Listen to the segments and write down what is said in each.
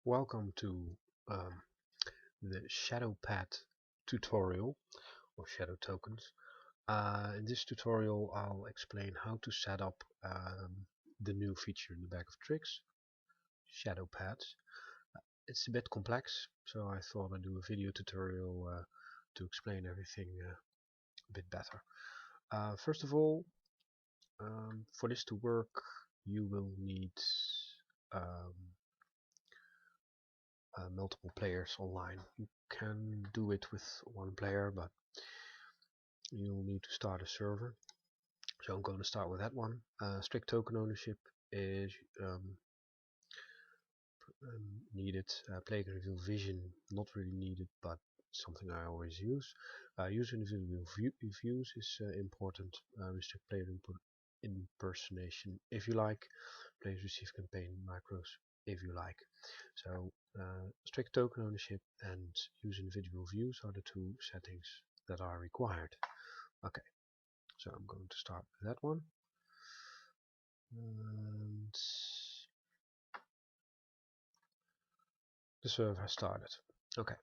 Welcome to um, the shadow pad tutorial or shadow tokens. In this tutorial I'll explain how to set up the new feature in the bag of tricks, shadow pads. It's a bit complex, so I thought I'd do a video tutorial to explain everything a bit better. First of all, for this to work you will need um, multiple players online. You can do it with one player, but you'll need to start a server. So I'm going to start with that one. Strict token ownership is needed. Player reveal vision, not really needed, but something I always use. User individual views is important. Restrict player input impersonation if you like. Players receive campaign macros if you like. So strict token ownership and use individual views are the two settings that are required. Okay, so I'm going to start with that one. And the server has started. Okay,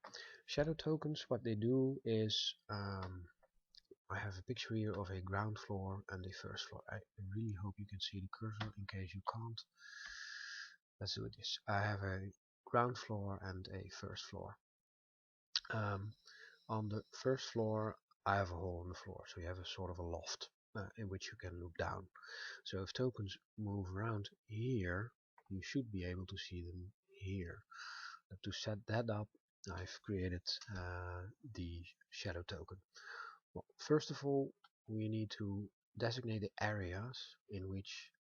shadow tokens, what they do is I have a picture here of a ground floor and a first floor. I really hope you can see the cursor. In case you can't, let's do this. I have a ground floor and a first floor. On the first floor I have a hole in the floor, so you have a sort of a loft in which you can look down. So if tokens move around here, you should be able to see them here. To set that up, I've created the shadow token. Well, first of all, we need to designate the areas in which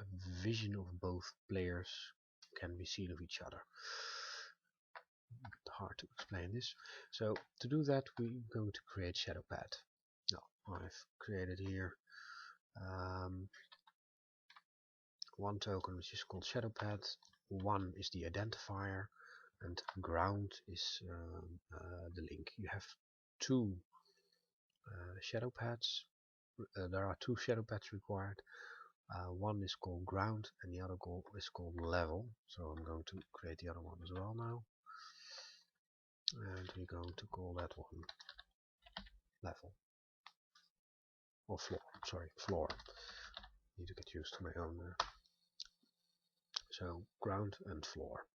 a vision of both players can be seen of each other. Hard to explain this. So to do that, we're going to create shadow pad. Now I've created here one token which is called shadow pad. One is the identifier, and ground is the link. You have two shadow pads. There are two shadow pads required. One is called ground and the other is called level. So I'm going to create the other one as well now. And we're going to call that one level. Or floor, sorry, floor. Need to get used to my own. So ground and floor.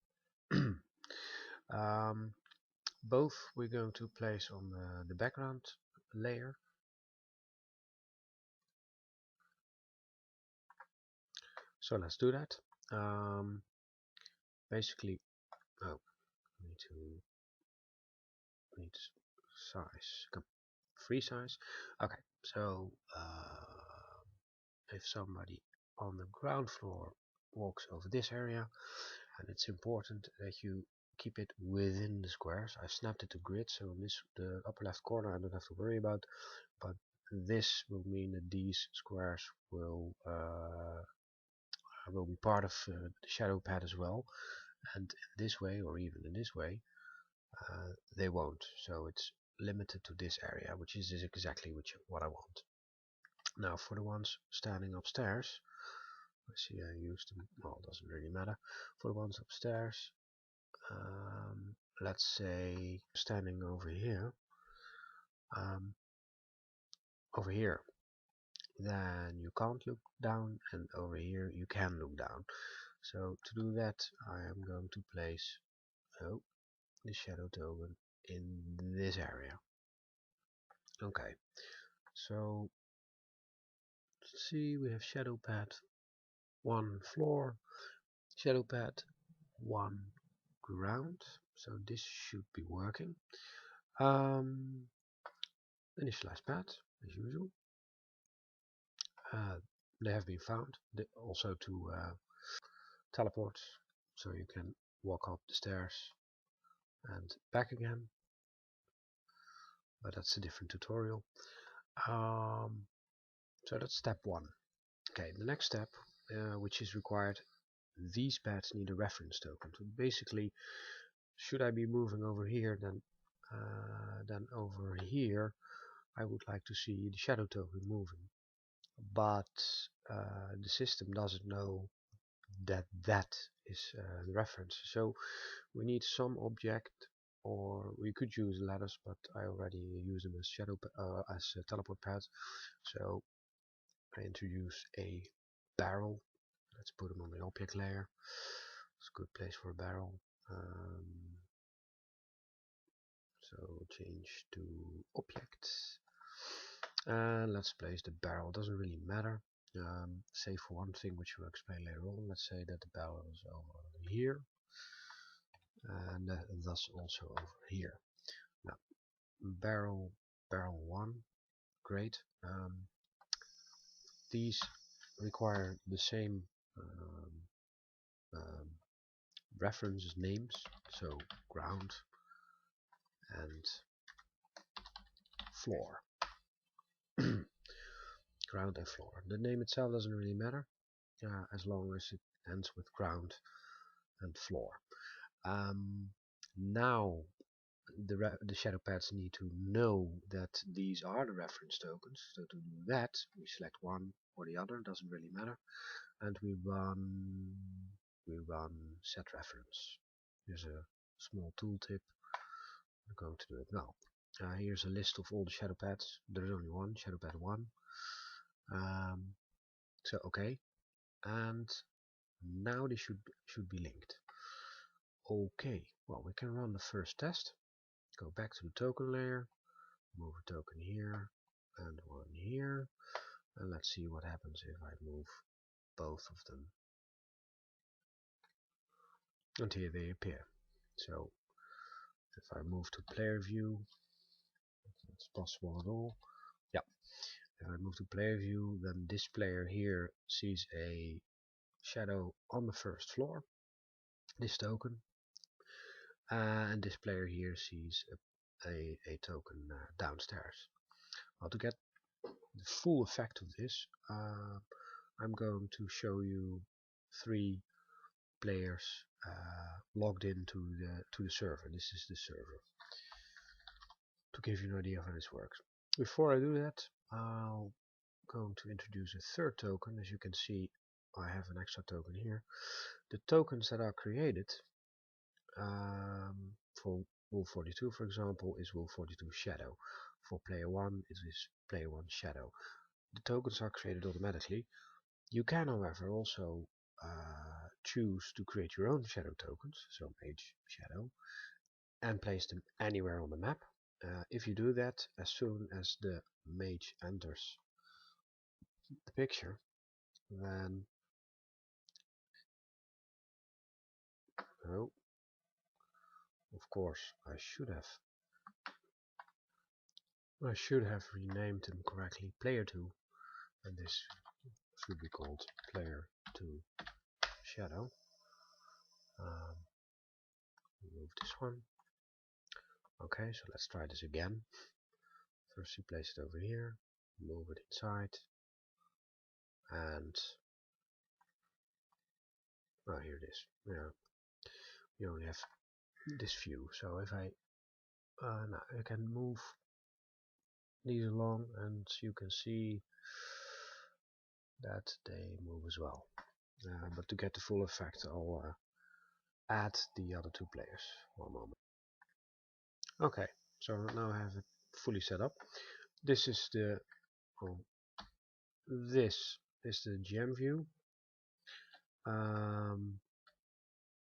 Both we're going to place on the background layer. So let's do that. Basically, oh, need size, free size. Okay, so if somebody on the ground floor walks over this area, and it's important that you keep it within the squares. I snapped it to grid, so in the upper left corner I don't have to worry about, but this will mean that these squares will be part of the shadow pad as well, and in this way, or even in this way, they won't. So it's limited to this area, which is exactly what I want. Now for the ones standing upstairs, I see I used them, well, it doesn't really matter. For the ones upstairs, let's say standing over here, then you can't look down, and over here you can look down. So to do that, I am going to place the shadow token in this area. Okay, so let's see, we have shadow pad 1 floor, shadow pad 1 ground, so this should be working. Initialize pad as usual. They have been found also to teleport, so you can walk up the stairs and back again, but that's a different tutorial. So that's step 1. Okay, the next step, which is required, these pads need a reference token. So basically, should I be moving over here, then over here I would like to see the shadow token moving, but the system doesn't know that is the reference. So we need some object, or we could use letters, but I already use them as teleport paths. So I introduce a barrel. Let's put them on the object layer. It's a good place for a barrel. So change to objects, and let's place the barrel. Doesn't really matter, save for one thing which we'll explain later on. Let's say that the barrel is over here, and thus also over here. Now barrel 1, great. These require the same um, um, reference names, so ground and floor. Ground and floor. The name itself doesn't really matter, as long as it ends with ground and floor. Now the shadow pads need to know that these are the reference tokens. So to do that, we select one or the other, doesn't really matter, and we run set reference. Here's a small tooltip. I'm going to do it now. Here's a list of all the shadow pads. There's only one, shadow pad 1. So okay, and now they should be linked. Okay, well, we can run the first test. Go back to the token layer, move a token here and one here, and let's see what happens if I move both of them. And here they appear. So if I move to player view, if it's possible at all. Yeah, if I move to player view, then this player here sees a shadow on the first floor, this token, and this player here sees a token downstairs. Well, to get the full effect of this, I'm going to show you 3 players logged into the server. This is the server, to give you an idea of how this works. Before I do that, I'm going to introduce a third token. As you can see, I have an extra token here. The tokens that are created for Wolf 42, for example, is Wolf 42 Shadow. For player 1, it is player 1 Shadow. The tokens are created automatically. You can, however, also choose to create your own shadow tokens, so mage shadow, and place them anywhere on the map. If you do that, as soon as the mage enters the picture, then oh, of course I should have renamed them correctly. Player 2, and this should be called player 2 shadow. Remove this one. Okay, so let's try this again. First you place it over here, move it inside, and oh, here it is. Yeah, you only have this view. So if I now I can move these along, and you can see that they move as well. But to get the full effect, I'll add the other 2 players. One moment. Okay, so now I have it fully set up. This is the this is the GM view.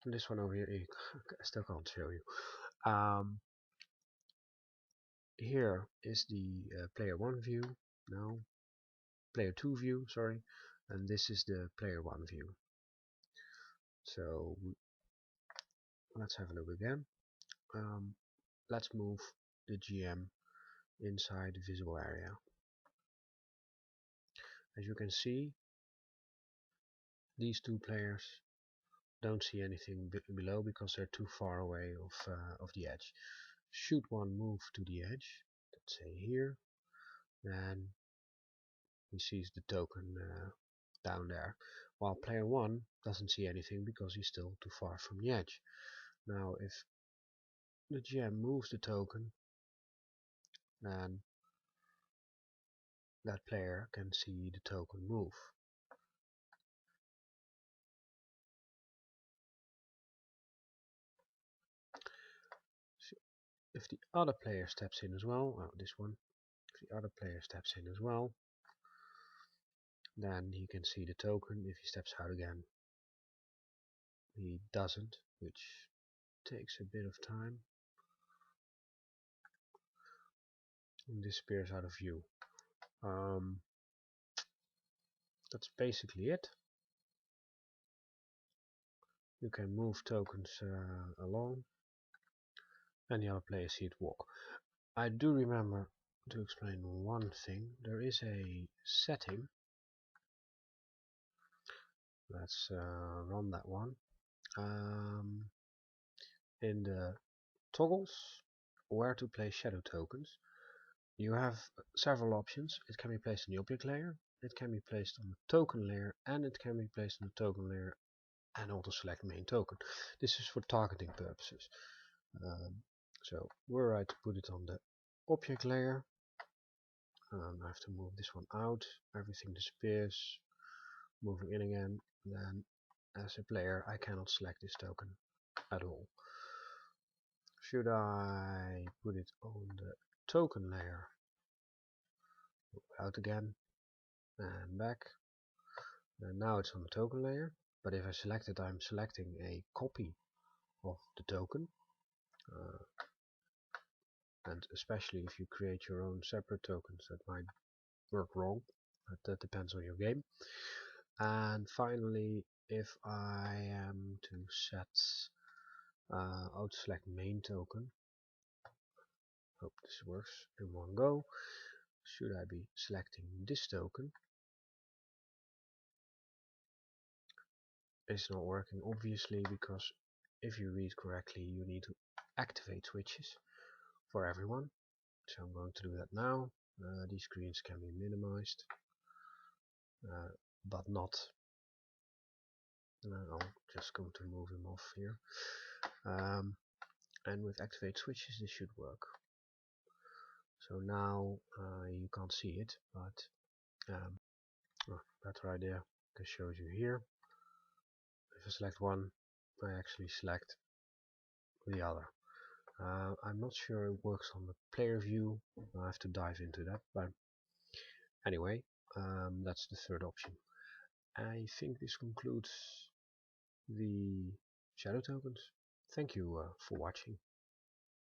This one over here, I still can't show you. Here is the player 1 view, no, player 2 view, sorry, and this is the player 1 view. So let's have a look again. Let's move the GM inside the visible area. As you can see, these 2 players don't see anything below because they're too far away of the edge. Should one move to the edge, let's say here, then he sees the token down there, while player 1 doesn't see anything because he's still too far from the edge. Now if the GM moves the token, then that player can see the token move. if the other player steps in as well, this one, if the other player steps in as well, then he can see the token. If he steps out again, he doesn't, which takes a bit of time and disappears out of view. That's basically it. You can move tokens along, and the other players see it walk. I do remember to explain one thing. There is a setting. Let's run that one. In the toggles where to place shadow tokens, you have several options. It can be placed on the object layer, it can be placed on the token layer, and it can be placed on the token layer and auto select main token. This is for targeting purposes. So we're right to put it on the object layer. I have to move this one out, everything disappears, moving in again. Then as a player I cannot select this token at all. Should I put it on the token layer? Out again and back, and now it's on the token layer. But if I select it, I'm selecting a copy of the token, and especially if you create your own separate tokens, that might work wrong, but that depends on your game. And finally, if I am to set auto select main token, hope this works in one go. Should I be selecting this token? It's not working, obviously, because if you read correctly you need to activate switches for everyone. So I'm going to do that now. These screens can be minimized, but not. I'm just going to move them off here. And with activate switches this should work. So now you can't see it, but better idea, I can show you here. If I select one, I actually select the other. I'm not sure it works on the player view. I have to dive into that, but anyway, that's the third option. I think this concludes the shadow tokens. Thank you for watching.